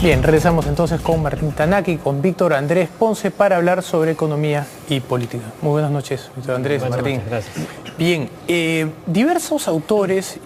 Bien, regresamos entonces con Martín Tanaki, con Víctor Andrés Ponce para hablar sobre economía y política. Muy buenas noches, Víctor Andrés, Buenas Martín. noches, gracias. Bien, diversos autores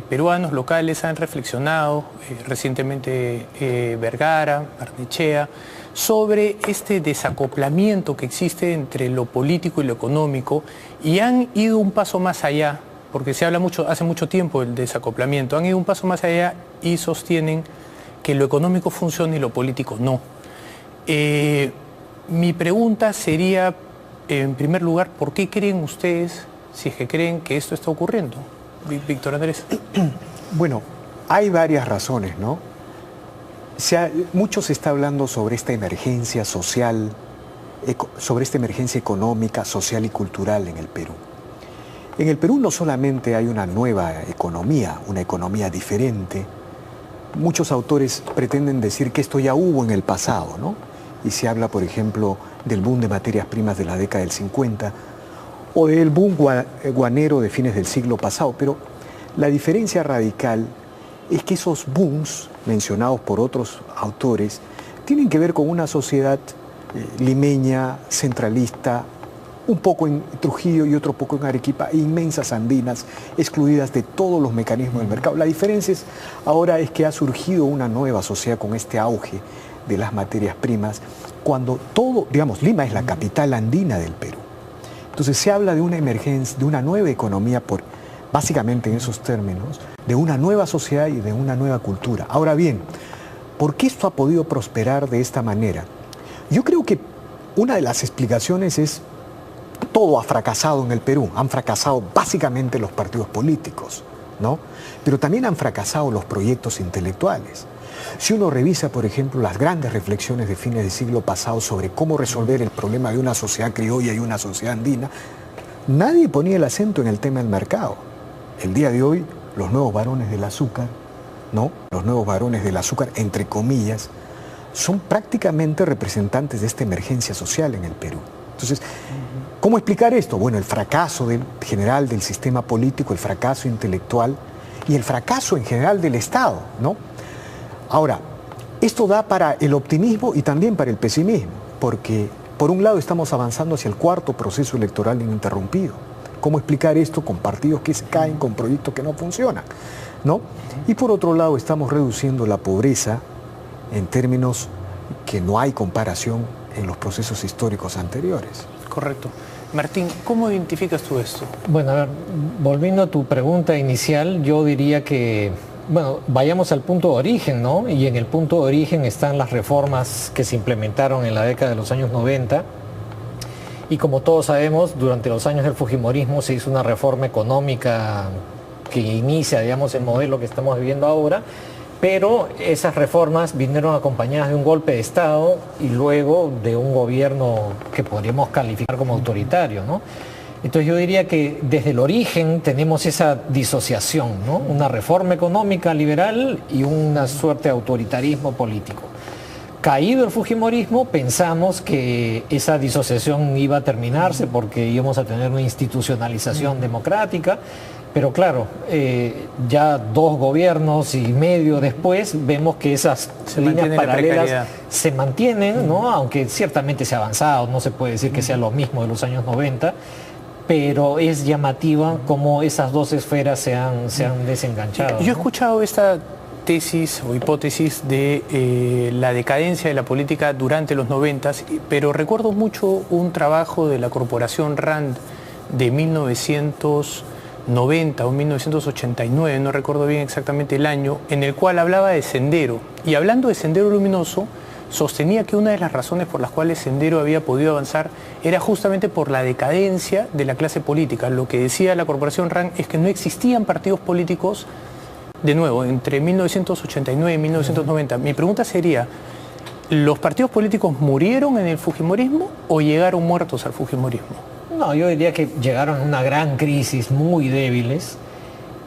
peruanos locales han reflexionado, recientemente Vergara, Barnechea, sobre este desacoplamiento que existe entre lo político y lo económico, y han ido un paso más allá, porque se habla mucho, hace mucho tiempo del desacoplamiento, han ido un paso más allá y sostienen que lo económico funciona y lo político no. Mi pregunta sería, en primer lugar, ¿por qué creen ustedes, si es que creen que esto está ocurriendo? Víctor Andrés. Bueno, hay varias razones, ¿no? Mucho se está hablando sobre esta emergencia social, sobre esta emergencia económica, social y cultural en el Perú. En el Perú no solamente hay una nueva economía, una economía diferente. Muchos autores pretenden decir que esto ya hubo en el pasado, ¿no? Y se habla, por ejemplo, del boom de materias primas de la década del 50 o del boom guanero de fines del siglo pasado. Pero la diferencia radical es que esos booms, mencionados por otros autores, tienen que ver con una sociedad limeña, centralista, un poco en Trujillo y otro poco en Arequipa, inmensas andinas, excluidas de todos los mecanismos del mercado. La diferencia ahora es que ha surgido una nueva sociedad con este auge de las materias primas, cuando todo, digamos, Lima es la capital andina del Perú. Entonces se habla de una emergencia, de una nueva economía, básicamente en esos términos, de una nueva sociedad y de una nueva cultura. Ahora bien, ¿por qué esto ha podido prosperar de esta manera? Yo creo que una de las explicaciones es: todo ha fracasado en el Perú, han fracasado básicamente los partidos políticos, ¿no? Pero también han fracasado los proyectos intelectuales. Si uno revisa, por ejemplo, las grandes reflexiones de fines del siglo pasado sobre cómo resolver el problema de una sociedad criolla y una sociedad andina, nadie ponía el acento en el tema del mercado. El día de hoy, los nuevos varones del azúcar, ¿no? Los nuevos varones del azúcar, entre comillas, son prácticamente representantes de esta emergencia social en el Perú. Entonces, ¿cómo explicar esto? Bueno, el fracaso general del sistema político, el fracaso intelectual y el fracaso en general del Estado, ¿no? Ahora, esto da para el optimismo y también para el pesimismo, porque por un lado estamos avanzando hacia el cuarto proceso electoral ininterrumpido. ¿Cómo explicar esto con partidos que se caen, con proyectos que no funcionan, ¿no? Y por otro lado estamos reduciendo la pobreza en términos que no hay comparación en los procesos históricos anteriores. Correcto. Martín, ¿cómo identificas tú esto? Bueno, a ver, volviendo a tu pregunta inicial, yo diría que, bueno, vayamos al punto de origen, ¿no? Y en el punto de origen están las reformas que se implementaron en la década de los años 90. Y como todos sabemos, durante los años del fujimorismo se hizo una reforma económica que inicia, digamos, el modelo que estamos viviendo ahora. Pero esas reformas vinieron acompañadas de un golpe de Estado y luego de un gobierno que podríamos calificar como autoritario, ¿no? Entonces yo diría que desde el origen tenemos esa disociación, ¿no? Una reforma económica liberal y una suerte de autoritarismo político. Caído el fujimorismo, pensamos que esa disociación iba a terminarse porque íbamos a tener una institucionalización democrática. Pero claro, ya 2 gobiernos y medio después vemos que esas líneas paralelas se mantienen, ¿no? Aunque ciertamente se ha avanzado, no se puede decir que sea lo mismo de los años 90, pero es llamativa cómo esas dos esferas se han desenganchado. Yo he escuchado esta tesis o hipótesis de la decadencia de la política durante los 90, pero recuerdo mucho un trabajo de la Corporación RAND de 1990 o 1989, no recuerdo bien exactamente el año, en el cual hablaba de Sendero. Y hablando de Sendero Luminoso, sostenía que una de las razones por las cuales Sendero había podido avanzar era justamente por la decadencia de la clase política. Lo que decía la Corporación RAND es que no existían partidos políticos, de nuevo, entre 1989 y 1990. Mi pregunta sería, ¿los partidos políticos murieron en el fujimorismo o llegaron muertos al fujimorismo? No, yo diría que llegaron a una gran crisis, muy débiles,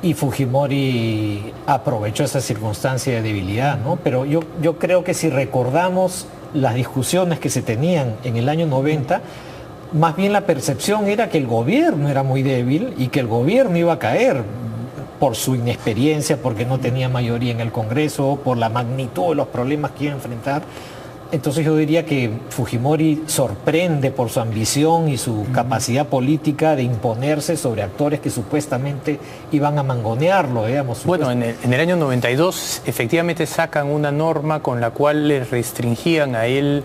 y Fujimori aprovechó esa circunstancia de debilidad, ¿no? Pero yo creo que si recordamos las discusiones que se tenían en el año 90, más bien la percepción era que el gobierno era muy débil y que el gobierno iba a caer. por su inexperiencia, porque no tenía mayoría en el Congreso, por la magnitud de los problemas que iba a enfrentar. Entonces yo diría que Fujimori sorprende por su ambición y su capacidad política de imponerse sobre actores que supuestamente iban a mangonearlo, digamos. Bueno, en el año 92 efectivamente sacan una norma con la cual le restringían a él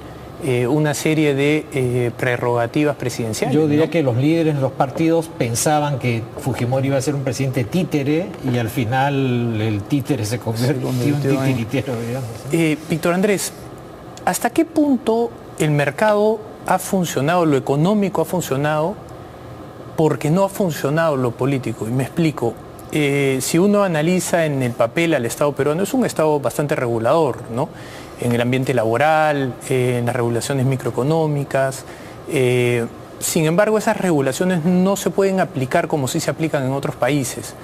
una serie de prerrogativas presidenciales. Yo diría, ¿no?, que los líderes de los partidos pensaban que Fujimori iba a ser un presidente títere y al final el títere se convirtió en titiritero, digamos. Víctor Andrés, ¿hasta qué punto el mercado ha funcionado, lo económico ha funcionado, porque no ha funcionado lo político? Y me explico. Si uno analiza en el papel al Estado peruano, es un Estado bastante regulador, ¿no?, en el ambiente laboral, en las regulaciones microeconómicas. Sin embargo, esas regulaciones no se pueden aplicar como sí se aplican en otros países.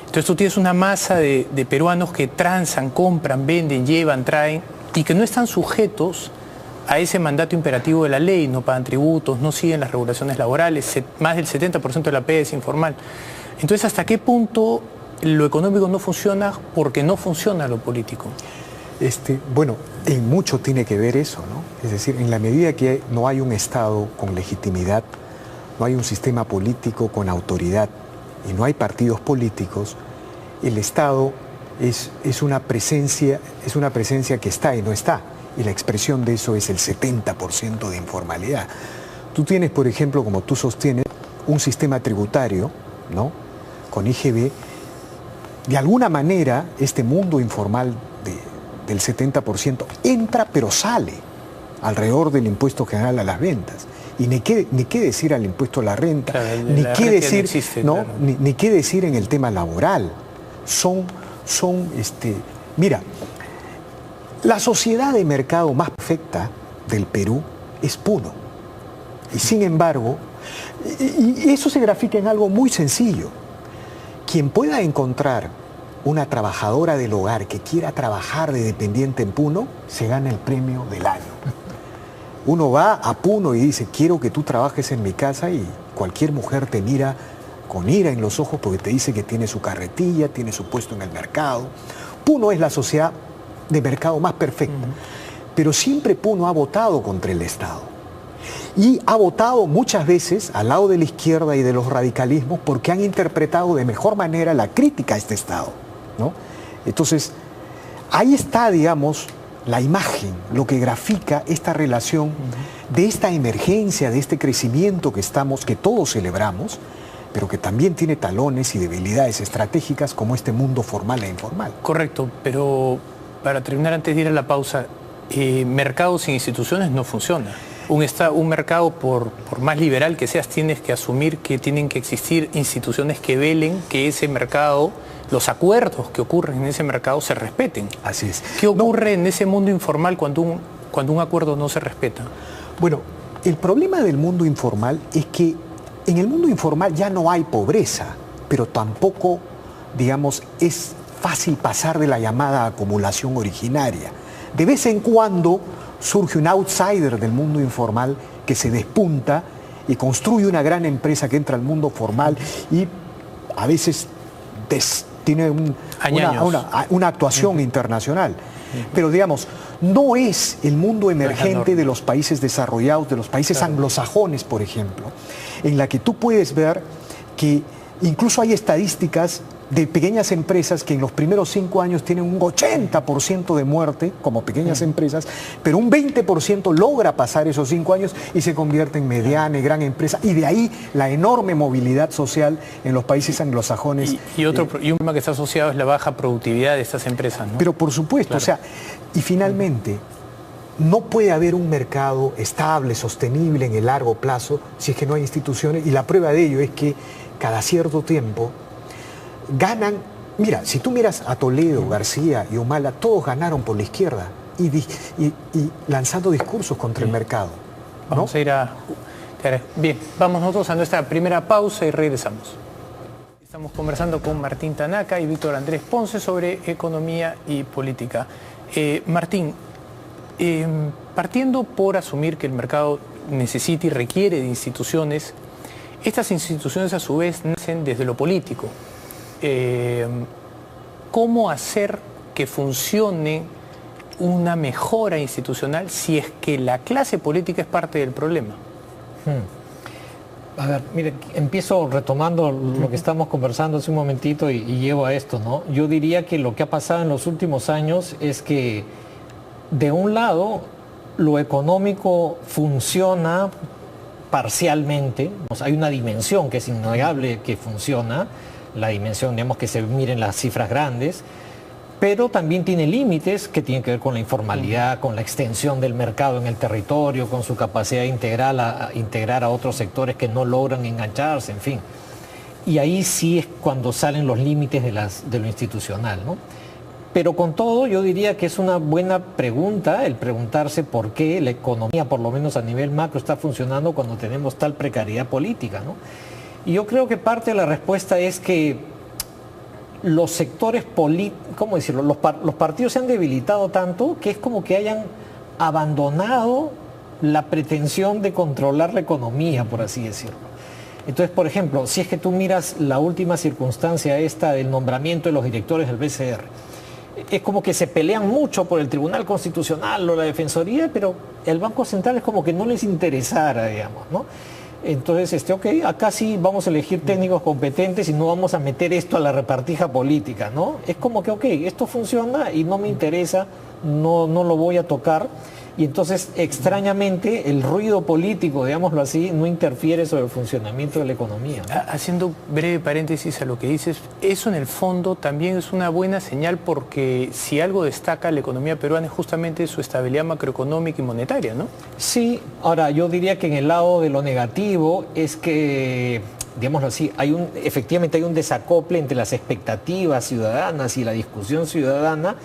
Entonces tú tienes una masa de peruanos que transan, compran, venden, llevan, traen, y que no están sujetos a ese mandato imperativo de la ley, no pagan tributos, no siguen las regulaciones laborales, más del 70% de la PEA es informal. Entonces, ¿hasta qué punto lo económico no funciona porque no funciona lo político? Bueno, en mucho tiene que ver eso, ¿no? Es decir, en la medida que no hay un Estado con legitimidad, no hay un sistema político con autoridad y no hay partidos políticos, el Estado es una presencia que está y no está. Y la expresión de eso es el 70% de informalidad. Tú tienes, por ejemplo, como tú sostienes, un sistema tributario, ¿no?, con IGB. De alguna manera, este mundo informal del 70% entra pero sale alrededor del impuesto general a las ventas. Y ni qué decir al impuesto a la renta, claro, ni qué decir, no existe, ¿no?, claro, ni qué decir en el tema laboral. Mira, la sociedad de mercado más perfecta del Perú es Puno. Y sin embargo, y eso se grafica en algo muy sencillo. Quien pueda encontrar una trabajadora del hogar que quiera trabajar de dependiente en Puno, se gana el premio del año. Uno va a Puno y dice, quiero que tú trabajes en mi casa, y cualquier mujer te mira con ira en los ojos porque te dice que tiene su carretilla, tiene su puesto en el mercado. Puno es la sociedad de mercado más perfecta. Pero siempre Puno ha votado contra el Estado. Y ha votado muchas veces al lado de la izquierda y de los radicalismos porque han interpretado de mejor manera la crítica a este Estado, ¿no? Entonces, ahí está, digamos, la imagen, lo que grafica esta relación de esta emergencia, de este crecimiento que todos celebramos, pero que también tiene talones y debilidades estratégicas como este mundo formal e informal. Correcto, pero para terminar, antes de ir a la pausa, mercados sin instituciones no funciona. Un mercado, por más liberal que seas, tienes que asumir que tienen que existir instituciones que velen que ese mercado, los acuerdos que ocurren en ese mercado se respeten. Así es. ¿Qué ocurre en ese mundo informal cuando un acuerdo no se respeta? Bueno, el problema del mundo informal es que en el mundo informal ya no hay pobreza, pero tampoco, digamos, es fácil pasar de la llamada acumulación originaria. De vez en cuando surge un outsider del mundo informal que se despunta y construye una gran empresa que entra al mundo formal y a veces tiene una actuación internacional. Pero digamos, no es el mundo emergente de los países desarrollados, de los países anglosajones, por ejemplo, en la que tú puedes ver que incluso hay estadísticas de pequeñas empresas que en los primeros 5 años tienen un 80% de muerte como pequeñas empresas, pero un 20% logra pasar esos 5 años y se convierte en mediana y gran empresa, y de ahí la enorme movilidad social en los países anglosajones. Y un problema que está asociado es la baja productividad de estas empresas, ¿no? Pero por supuesto, claro. O sea, y finalmente, no puede haber un mercado estable, sostenible en el largo plazo si es que no hay instituciones, y la prueba de ello es que cada cierto tiempo ganan. Mira, si tú miras a Toledo, García y Humala, todos ganaron por la izquierda y lanzando discursos contra el mercado, ¿no? Vamos a ir a... Bien, vamos nosotros a nuestra primera pausa y regresamos. Estamos conversando con Martín Tanaka y Víctor Andrés Ponce sobre economía y política. Martín, partiendo por asumir que el mercado necesita y requiere de instituciones, estas instituciones a su vez nacen desde lo político. cómo hacer que funcione una mejora institucional si es que la clase política es parte del problema. A ver, mire, empiezo retomando lo que estamos conversando hace un momentito y llevo a esto, ¿no? Yo diría que lo que ha pasado en los últimos años es que, de un lado, lo económico funciona parcialmente, o sea, hay una dimensión que es innegable que funciona, la dimensión, digamos, que se miren las cifras grandes, pero también tiene límites que tienen que ver con la informalidad, con la extensión del mercado en el territorio, con su capacidad de integrar a otros sectores que no logran engancharse, en fin. Y ahí sí es cuando salen los límites de lo institucional, ¿no? Pero con todo, yo diría que es una buena pregunta el preguntarse por qué la economía, por lo menos a nivel macro, está funcionando cuando tenemos tal precariedad política, ¿no? Y yo creo que parte de la respuesta es que los sectores políticos, ¿cómo decirlo? Los partidos se han debilitado tanto que es como que hayan abandonado la pretensión de controlar la economía, por así decirlo. Entonces, por ejemplo, si es que tú miras la última circunstancia esta del nombramiento de los directores del BCR, es como que se pelean mucho por el Tribunal Constitucional o la Defensoría, pero el Banco Central es como que no les interesara, digamos, ¿no? Entonces, ok, acá sí vamos a elegir técnicos competentes y no vamos a meter esto a la repartija política, ¿no? Es como que, ok, esto funciona y no me interesa, no lo voy a tocar. Y entonces, extrañamente, el ruido político, digámoslo así, no interfiere sobre el funcionamiento de la economía, ¿no? Haciendo breve paréntesis a lo que dices, eso en el fondo también es una buena señal, porque si algo destaca la economía peruana es justamente su estabilidad macroeconómica y monetaria, ¿no? Sí, ahora yo diría que en el lado de lo negativo es que, digámoslo así, efectivamente hay un desacople entre las expectativas ciudadanas y la discusión ciudadana,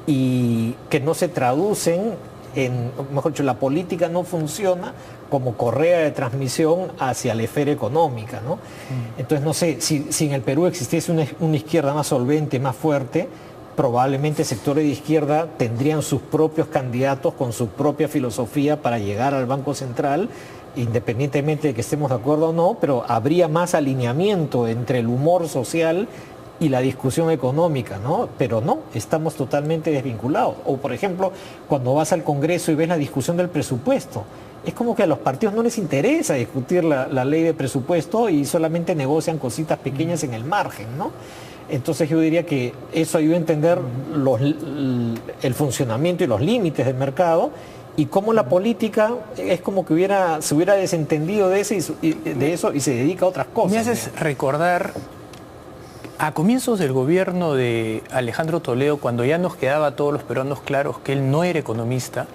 y que no se traducen mejor dicho, la política no funciona como correa de transmisión hacia la esfera económica, ¿no? Entonces, no sé, si en el Perú existiese una izquierda más solvente, más fuerte, probablemente sectores de izquierda tendrían sus propios candidatos con su propia filosofía para llegar al Banco Central, independientemente de que estemos de acuerdo o no, pero habría más alineamiento entre el humor social y la discusión económica, ¿no? Pero no, estamos totalmente desvinculados. O, por ejemplo, cuando vas al Congreso y ves la discusión del presupuesto, es como que a los partidos no les interesa discutir la ley de presupuesto y solamente negocian cositas pequeñas en el margen, ¿no? Entonces yo diría que eso ayuda a entender el funcionamiento y los límites del mercado, y cómo la política es como que se hubiera desentendido de eso y se dedica a otras cosas. Me haces recordar a comienzos del gobierno de Alejandro Toledo, cuando ya nos quedaba a todos los peruanos claros que él no era economista,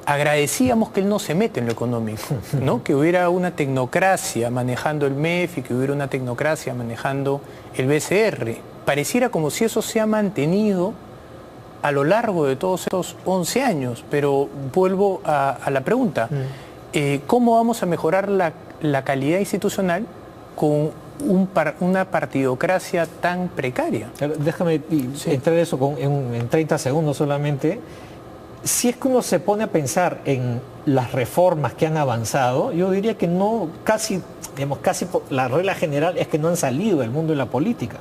agradecíamos que él no se mete en lo económico, ¿no? Que hubiera una tecnocracia manejando el MEF y que hubiera una tecnocracia manejando el BCR. Pareciera como si eso se ha mantenido a lo largo de todos estos 11 años, pero vuelvo a la pregunta. ¿Cómo vamos a mejorar la calidad institucional con una partidocracia tan precaria? Déjame entrar en eso en 30 segundos solamente. Si es que uno se pone a pensar en las reformas que han avanzado, yo diría que casi la regla general es que no han salido del mundo de la política.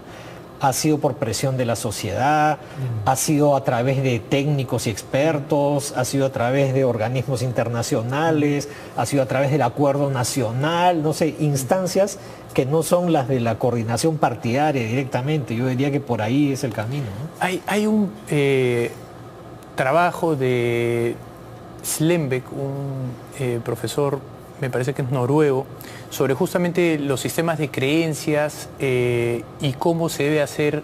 Ha sido por presión de la sociedad, ha sido a través de técnicos y expertos, ha sido a través de organismos internacionales, ha sido a través del acuerdo nacional, no sé, instancias que no son las de la coordinación partidaria directamente. Yo diría que por ahí es el camino, ¿no? Hay un trabajo de Slembeck, un profesor, me parece que es noruego, sobre justamente los sistemas de creencias y cómo se debe hacer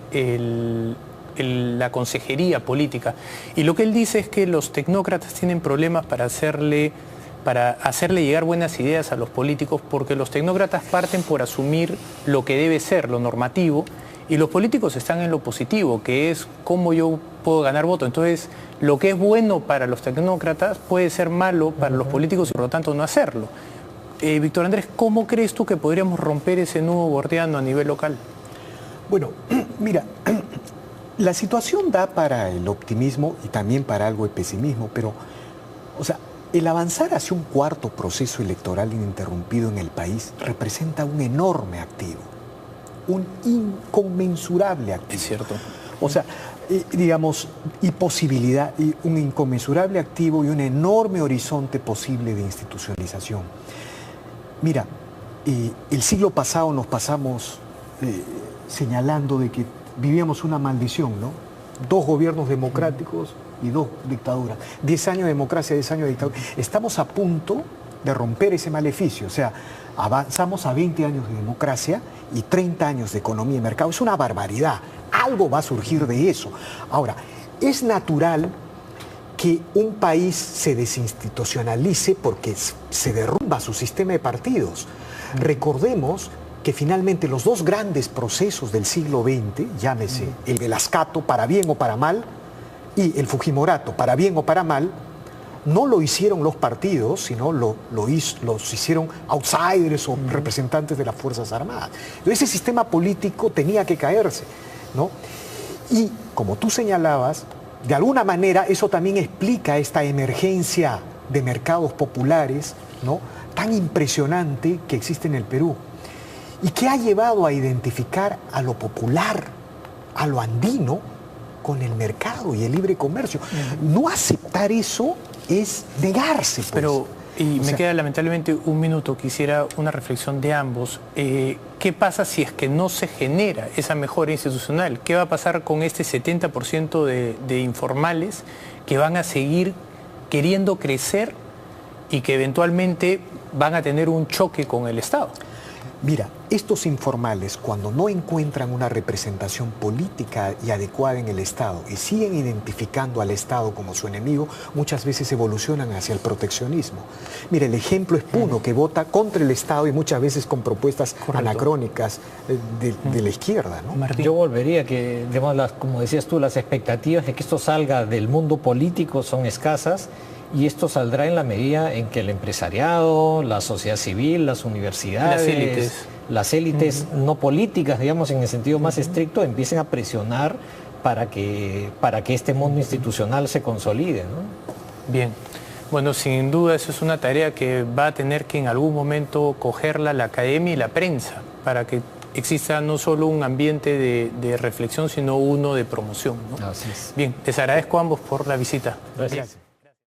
la consejería política. Y lo que él dice es que los tecnócratas tienen problemas para hacerle llegar buenas ideas a los políticos, porque los tecnócratas parten por asumir lo que debe ser, lo normativo, y los políticos están en lo positivo, que es cómo yo puedo ganar votos. Entonces, lo que es bueno para los tecnócratas puede ser malo para los políticos y por lo tanto no hacerlo. Víctor Andrés, ¿cómo crees tú que podríamos romper ese nudo gordiano a nivel local? Bueno, mira, la situación da para el optimismo y también para algo de pesimismo, pero, o sea, el avanzar hacia un cuarto proceso electoral ininterrumpido en el país representa un enorme activo. un inconmensurable activo. Es cierto. O sea, digamos, y posibilidad, y un inconmensurable activo y un enorme horizonte posible de institucionalización. Mira, el siglo pasado nos pasamos señalando de que vivíamos una maldición, ¿no? 2 gobiernos democráticos y 2 dictaduras. 10 años de democracia, 10 años de dictadura. Estamos a punto de romper ese maleficio. O sea, avanzamos a 20 años de democracia y 30 años de economía y mercado. Es una barbaridad. Algo va a surgir de eso. Ahora, es natural que un país se desinstitucionalice porque se derrumba su sistema de partidos. Recordemos que finalmente los 2 grandes procesos del siglo XX, llámese el Velascato, para bien o para mal, y el Fujimorato, para bien o para mal, no lo hicieron los partidos, sino los hicieron outsiders o representantes de las Fuerzas Armadas. Entonces, ese sistema político tenía que caerse, ¿no? Y como tú señalabas, de alguna manera eso también explica esta emergencia de mercados populares, ¿no?, tan impresionante que existe en el Perú y que ha llevado a identificar a lo popular, a lo andino, con el mercado y el libre comercio. No aceptar eso es negarse, pues. Pero, y me queda lamentablemente un minuto, quisiera una reflexión de ambos. ¿Qué pasa si es que no se genera esa mejora institucional? ¿Qué va a pasar con este 70% de informales que van a seguir queriendo crecer y que eventualmente van a tener un choque con el Estado? Mira, estos informales, cuando no encuentran una representación política y adecuada en el Estado y siguen identificando al Estado como su enemigo, muchas veces evolucionan hacia el proteccionismo. Mira, el ejemplo es Puno, que vota contra el Estado y muchas veces con propuestas anacrónicas de la izquierda, ¿no? Martín. Yo volvería que, digamos, como decías tú, las expectativas de que esto salga del mundo político son escasas. Y esto saldrá en la medida en que el empresariado, la sociedad civil, las universidades, las élites no políticas, digamos, en el sentido más estricto, empiecen a presionar para que este mundo institucional se consolide, ¿no? Bien. Bueno, sin duda eso es una tarea que va a tener que en algún momento cogerla la academia y la prensa para que exista no solo un ambiente de reflexión, sino uno de promoción, ¿no? Así es. Bien, les agradezco a ambos por la visita. Gracias.